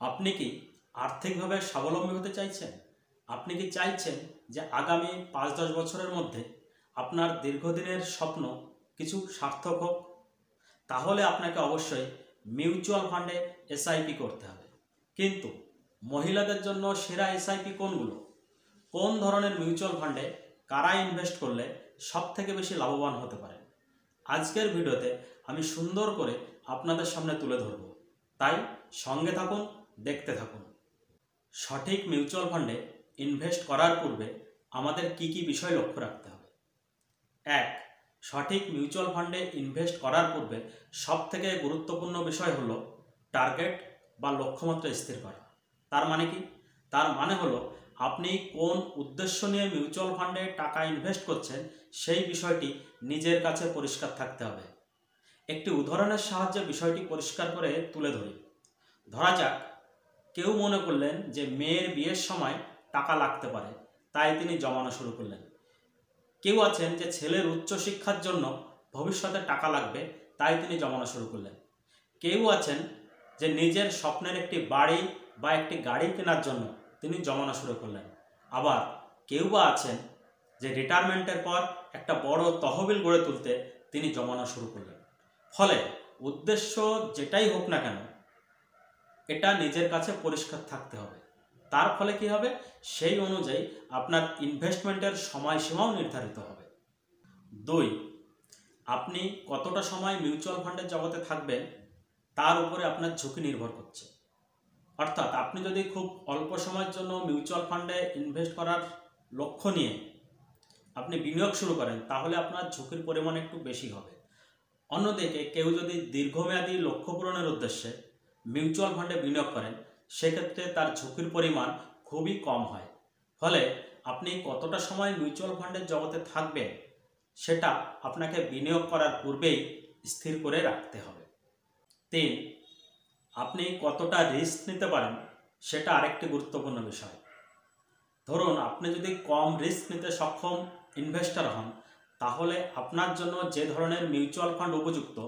আপনি কি আর্থিকভাবে স্বাবলম্বী হতে চাইছেন? আপনি কি চাইছেন যে আগামী ৫-১০ বছরের মধ্যে আপনার দীর্ঘদিনের স্বপ্ন কিছু সার্থক হোক? তাহলে আপনাকে অবশ্যই মিউচুয়াল ফান্ডে এসআইপি করতে হবে। কিন্তু মহিলাদের জন্য সেরা এসআইপি কোনগুলো? কোন ধরনের মিউচুয়াল ফান্ডে কারা ইনভেস্ট করলে সবথেকে বেশি লাভবান হতে পারে? আজকের ভিডিওতে আমি সুন্দর করে আপনাদের সামনে তুলে ধরব। তাই সঙ্গে থাকুন, দেখতে থাকুন। সঠিক মিউচুয়াল ফান্ডে ইনভেস্ট করার পূর্বে আমাদের কি কি বিষয় লক্ষ্য রাখতে হবে? ১. সঠিক মিউচুয়াল ফান্ডে ইনভেস্ট করার পূর্বে সবথেকে গুরুত্বপূর্ণ বিষয় হলো টার্গেট বা লক্ষ্যমাত্রা স্থির করা। তার মানে কি? তার মানে হলো আপনি কোন উদ্দেশ্য নিয়ে মিউচুয়াল ফান্ডে টাকা ইনভেস্ট করছেন সেই বিষয়টি নিজের কাছে পরিষ্কার থাকতে হবে। একটি উদাহরণের সাহায্যে বিষয়টি পরিষ্কার করে তুলে ধরি। ধরা যাক, কেউ মনে করলেন যে মেয়ের বিয়ের সময় টাকা লাগতে পারে, তাই তিনি জমানো শুরু করলেন। কেউ আছেন যে ছেলের উচ্চশিক্ষার জন্য ভবিষ্যতে টাকা লাগবে, তাই তিনি জমানো শুরু করলেন। কেউ আছেন যে নিজের স্বপ্নের একটি বাড়ি বা একটি গাড়ি কেনার জন্য তিনি জমানো শুরু করলেন। আবার কেউ বা আছেন যে রিটায়ারমেন্টের পর একটা বড় তহবিল গড়ে তুলতে তিনি জমানো শুরু করলেন। ফলে উদ্দেশ্য যেটাই হোক না কেন, এটা নিজের কাছে পরিষ্কার থাকতে হবে। তার ফলে কি হবে? সেই অনুযায়ী আপনার ইনভেস্টমেন্টের সময়সীমাও নির্ধারিত হবে। ২. আপনি কতটা সময় মিউচুয়াল ফান্ডের জগতে থাকবেন তার উপরে আপনার ঝুঁকি নির্ভর করছে। অর্থাৎ আপনি যদি খুব অল্প সময়ের জন্য মিউচুয়াল ফান্ডে ইনভেস্ট করার লক্ষ্য নিয়ে আপনি বিনিয়োগ শুরু করেন, তাহলে আপনার ঝুঁকির পরিমাণ একটু বেশি হবে। অন্যদিকে কেউ যদি দীর্ঘমেয়াদী লক্ষ্য পূরণের উদ্দেশ্যে মিউচুয়াল ফান্ডে বিনিয়োগ করেন, সেক্ষেত্রে তার ঝুঁকির পরিমাণ খুবই কম হয়। ফলে আপনি কতটা সময় মিউচুয়াল ফান্ডের জগতে থাকবেন সেটা আপনাকে বিনিয়োগ করার পূর্বেই স্থির করে রাখতে হবে। ৩. আপনি কতটা রিস্ক নিতে পারেন সেটা আরেকটি গুরুত্বপূর্ণ বিষয়। ধরুন, আপনি যদি কম রিস্ক নিতে সক্ষম ইনভেস্টর হন, তাহলে আপনার জন্য যে ধরনের মিউচুয়াল ফান্ড উপযুক্ত,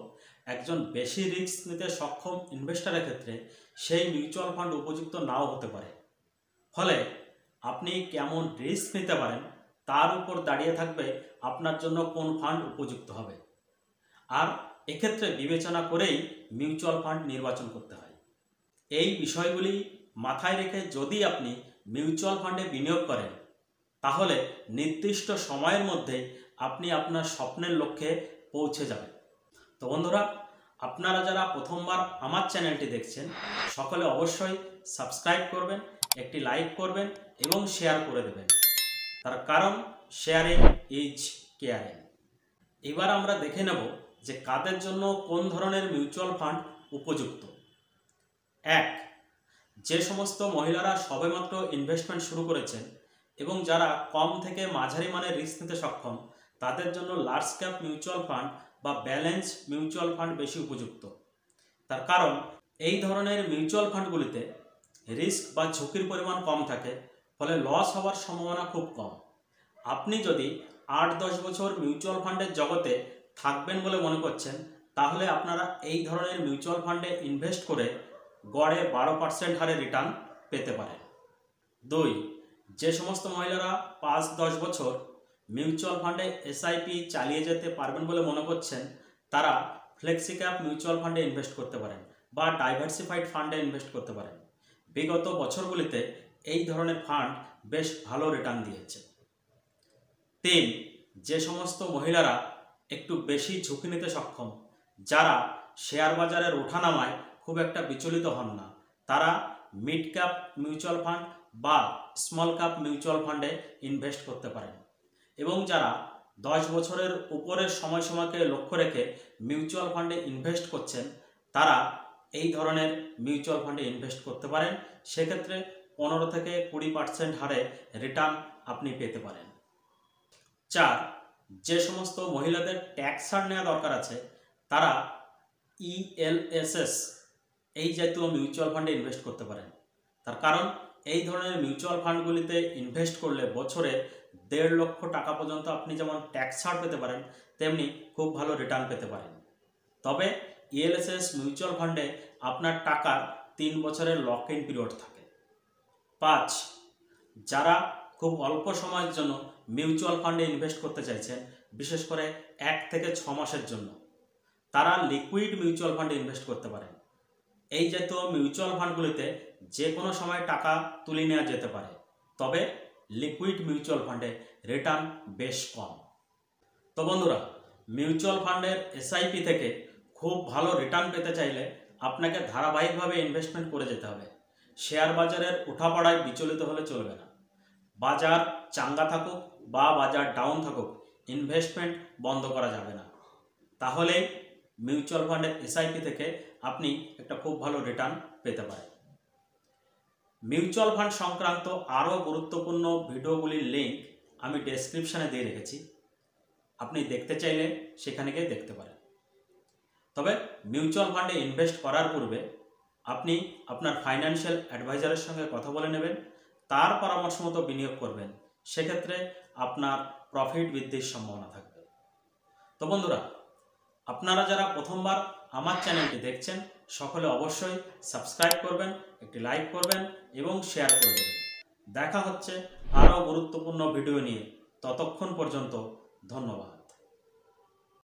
একজন বেশি রিস্ক নিতে সক্ষম ইনভেস্টরের ক্ষেত্রে সেই মিউচুয়াল ফান্ড উপযুক্ত নাও হতে পারে। ফলে আপনি কেমন রিস্ক নিতে পারেন তার উপর দাঁড়িয়ে থাকবে আপনার জন্য কোন ফান্ড উপযুক্ত হবে। আর এক্ষেত্রে বিবেচনা করেই মিউচুয়াল ফান্ড নির্বাচন করতে হয়। এই বিষয়গুলি মাথায় রেখে যদি আপনি মিউচুয়াল ফান্ডে বিনিয়োগ করেন, তাহলে নির্দিষ্ট সময়ের মধ্যেই আপনি আপনার স্বপ্নের লক্ষ্যে পৌঁছে যাবেন। তো বন্ধুরা, আপনারা যারা প্রথমবার আমার চ্যানেলটি দেখছেন, সকলে অবশ্যই সাবস্ক্রাইব করবেন, একটি লাইক করবেন এবং শেয়ার করে দেবেন। তার কারণ শেয়ারিং ইজ কেয়ারিং। এবার আমরা দেখে নেব যে কাদের জন্য কোন ধরনের মিউচুয়াল ফান্ড উপযুক্ত। ১. যে সমস্ত মহিলারা সবেমাত্র ইনভেস্টমেন্ট শুরু করেছেন এবং যারা কম থেকে মাঝারি মানের রিস্ক নিতে সক্ষম, তাদের জন্য লার্জ ক্যাপ মিউচুয়াল ফান্ড বা ব্যালেন্স মিউচুয়াল ফান্ড বেশি উপযুক্ত। তার কারণ এই ধরনের মিউচুয়াল ফান্ডগুলিতে রিস্ক বা ঝুঁকির পরিমাণ কম থাকে, ফলে লস হওয়ার সম্ভাবনা খুব কম। আপনি যদি ৮-১০ বছর মিউচুয়াল ফান্ডের জগতে থাকবেন বলে মনে করছেন, তাহলে আপনারা এই ধরনের মিউচুয়াল ফান্ডে ইনভেস্ট করে গড়ে ১২% হারে রিটার্ন পেতে পারেন। ২. যে সমস্ত মহিলারা ৫-১০ বছর মিউচুয়াল ফান্ডে এসআইপি চালিয়ে যেতে পারবেন বলে মনে করছেন, তারা ফ্লেক্সি ক্যাপ মিউচুয়াল ফান্ডে ইনভেস্ট করতে পারেন বা ডাইভার্সিফাইড ফান্ডে ইনভেস্ট করতে পারেন। বিগত বছরগুলিতে এই ধরনের ফান্ড বেশ ভালো রিটার্ন দিয়েছে। ৩. যে সমস্ত মহিলারা একটু বেশি ঝুঁকি নিতে সক্ষম, যারা শেয়ার বাজারের ওঠানামায় খুব একটা বিচলিত হন না, তারা মিড ক্যাপ মিউচুয়াল ফান্ড বা স্মল ক্যাপ মিউচুয়াল ফান্ডে ইনভেস্ট করতে পারেন। এবং যারা ১০ বছরের উপরের সময়সীমাকে লক্ষ্য রেখে মিউচুয়াল ফান্ডে ইনভেস্ট করছেন, তারা এই ধরনের মিউচুয়াল ফান্ডে ইনভেস্ট করতে পারেন। সেক্ষেত্রে ১৫-২০% হারে রিটার্ন আপনি পেতে পারেন। ৪. যে সমস্ত মহিলাদের ট্যাক্স ছাড় নেওয়া দরকার আছে, তারা ইএলএসএস এই জাতীয় মিউচুয়াল ফান্ডে ইনভেস্ট করতে পারেন। তার কারণ এই ধরনের মিউচুয়াল ফান্ডগুলিতে ইনভেস্ট করলে বছরে ১.৫ লক্ষ টাকা পর্যন্ত আপনি যেমন ট্যাক্স ছাড় পেতে পারেন, তেমনি খুব ভালো রিটার্ন পেতে পারেন। তবে ইএলএসএস মিউচুয়াল ফান্ডে আপনার টাকার 3 বছরের লক ইন পিরিয়ড থাকে। 5, যারা খুব অল্প সময়ের জন্য মিউচুয়াল ফান্ডে ইনভেস্ট করতে চাইছেন, বিশেষ করে 1 থেকে 6 মাসের জন্য, তারা লিকুইড মিউচুয়াল ফান্ডে ইনভেস্ট করতে পারেন। এই জাতীয় মিউচুয়াল ফান্ডগুলিতে যে কোনো সময় টাকা তুলে নেওয়া যেতে পারে, তবে লিকুইড মিউচুয়াল ফান্ডে রিটার্ন বেশ কম। তো বন্ধুরা, মিউচুয়াল ফান্ডের এসআইপি থেকে খুব ভালো রিটার্ন পেতে চাইলে আপনাকে ধারাবাহিকভাবে ইনভেস্টমেন্ট করে যেতে হবে। শেয়ার বাজারের উঠাপড়ায় বিচলিত হলে চলবে না। বাজার চাঙ্গা থাকুক বা বাজার ডাউন থাকুক, ইনভেস্টমেন্ট বন্ধ করা যাবে না। তাহলে মিউচুয়াল ফান্ডের এসআইপি থেকে আপনি একটা খুব ভালো রিটার্ন পেতে পারেন। মিউচুয়াল ফান্ড সংক্রান্ত আরও গুরুত্বপূর্ণ ভিডিওগুলির লিঙ্ক আমি ডেসক্রিপশানে দিয়ে রেখেছি, আপনি দেখতে চাইলে সেখানে গিয়ে দেখতে পারেন। তবে মিউচুয়াল ফান্ডে ইনভেস্ট করার পূর্বে আপনি আপনার ফাইন্যান্সিয়াল অ্যাডভাইজারের সঙ্গে কথা বলে নেবেন, তার পরামর্শ মতো বিনিয়োগ করবেন। সেক্ষেত্রে আপনার প্রফিট বৃদ্ধির সম্ভাবনা থাকবে। তো বন্ধুরা, আপনারা যারা প্রথমবার আমার চ্যানেলটি দেখছেন, সকলে অবশ্যই সাবস্ক্রাইব করবেন, একটি লাইক করবেন এবং শেয়ার করে দেবেন। দেখা হচ্ছে আরও গুরুত্বপূর্ণ ভিডিও নিয়ে। ততক্ষণ পর্যন্ত ধন্যবাদ।